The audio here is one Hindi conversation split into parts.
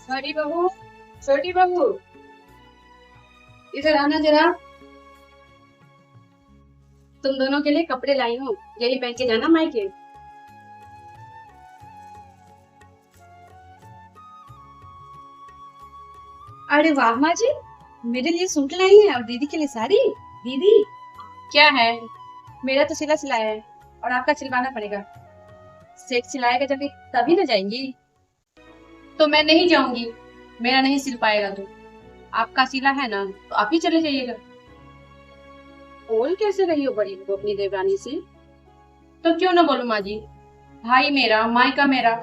बड़ी बहू, छोटी बहू, इधर आना जरा। तुम दोनों के लिए कपड़े लाई हूँ, यही पहन के जाना मायके। अरे वाह माँ जी, मेरे लिए सूट लाई हैं और दीदी के लिए साड़ी। दीदी क्या है, मेरा तो सिला सिलाया है और आपका सिलवाना पड़ेगा। सेट सिलाएगा जब तभी ना जाएंगी। तो मैं नहीं जाऊंगी, मेरा नहीं सिल पाएगा तो। आपका सिला है ना तो आप ही चले जाइएगा। बोल कैसे रही हो बड़ी बहू अपनी देवरानी से? तो क्यों ना बोलूं माँ जी, भाई मेरा मायका मेरा,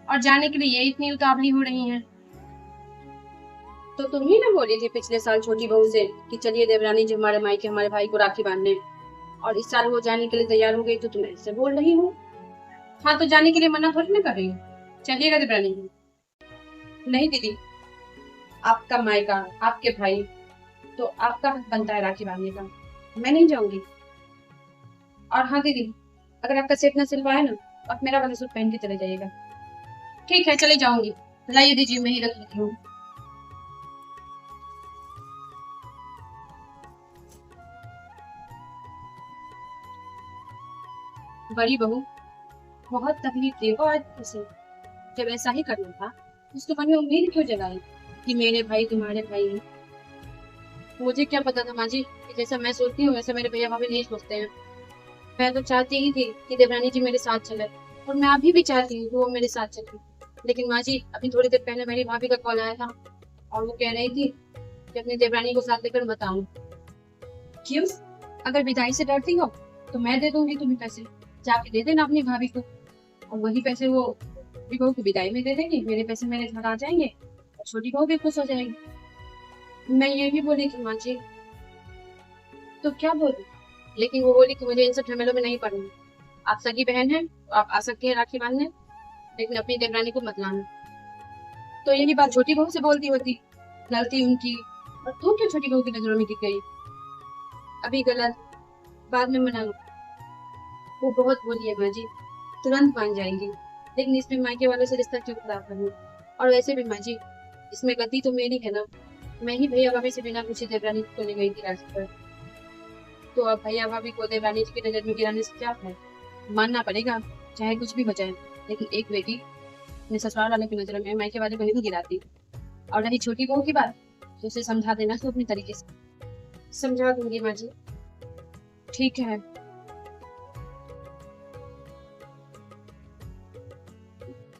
और जाने के लिए ये इतनी उतावली हो रही हैं। तो तुम ही ना बोली थी पिछले साल छोटी बहू से कि चलिए देवरानी जी हमारे मायके हमारे भाई को राखी बांधने, और इस साल वो जाने के लिए तैयार हो गई तो तुम ऐसे बोल रही हो। हाँ तो जाने के लिए मना थोड़ी ना कर रही हूँ, चलिएगा देवरानी जी। नहीं दीदी, आपका मायका आपके भाई, तो आपका हक बनता है राखी बांधने का, मैं नहीं जाऊंगी। और हाँ दीदी, अगर आपका सेट ना सिलवाए ना तो आप मेरा वाला सूट पहन के चले जाइएगा। ठीक है चले जाऊंगी, लाइए दीजिए मैं ही रख लेती हूँ। बड़ी बहू, बहुत तकलीफ दी हो आज उसे। जब ऐसा ही करना था तो उसके मन में उम्मीद क्यों जलाई कि मेरे भाई तुम्हारे भाई हैं। मुझे क्या पता था माँ जी कि जैसा मैं सोचती हूँ वैसे मेरे भैया भाभी नहीं सोचते हैं। मैं तो चाहती ही थी कि देवरानी जी मेरे साथ चले, और मैं अभी भी चाहती हूँ कि वो मेरे साथ चले। लेकिन माँ जी अभी थोड़ी देर पहले मेरी भाभी का कॉल आया था और वो कह रही थी कि अपनी देवरानी को साथ लेकर मत आऊं। क्यों? अगर विदाई से डरती हो तो मैं दे दूंगी तुम्हें पैसे, जाके दे देना अपनी भाभी को, और वही पैसे वो छोटी बहू की विदाई में दे देंगे, मेरे पैसे मेरे घर आ जाएंगे और छोटी बहू भी खुश हो जाएगी। मैं ये भी बोली थी माँ जी। तो क्या बोली? लेकिन वो बोली कि मुझे इन सब झमेलों में नहीं पड़ना। आप सगी बहन हैं तो आप आ सकती हैं राखी बांधने, लेकिन अपनी देवरानी को मत लाना। तो यही बात छोटी बहू से बोलती होती, गलती उनकी, और तू क्यों छोटी बहू की नजरों में गिर गई? अभी गलत, बाद में मना लो। वो बहुत बोली है माँ जी, तुरंत मान जाएंगी, लेकिन इसमें मायके वालों से रिश्ता क्यों खराब करना? और वैसे भी माँ जी, इसमें गलती तो मेरी है ना, मैं ही भैया भाभी से बिना पूछे देवरानी को ले गई थी रास्ते पर। तो अब भैया भाभी को देवरानी जी की नजर में गिराने से क्या है? मानना पड़ेगा, चाहे कुछ भी हो जाए, लेकिन एक बेटी अपने ससुराल वाले की नजर में मायके वाले को नहीं गिराती। और रही छोटी बहू की बात, तो उसे समझा देना तो अपने तरीके से। समझा दूंगी माँ जी। ठीक है,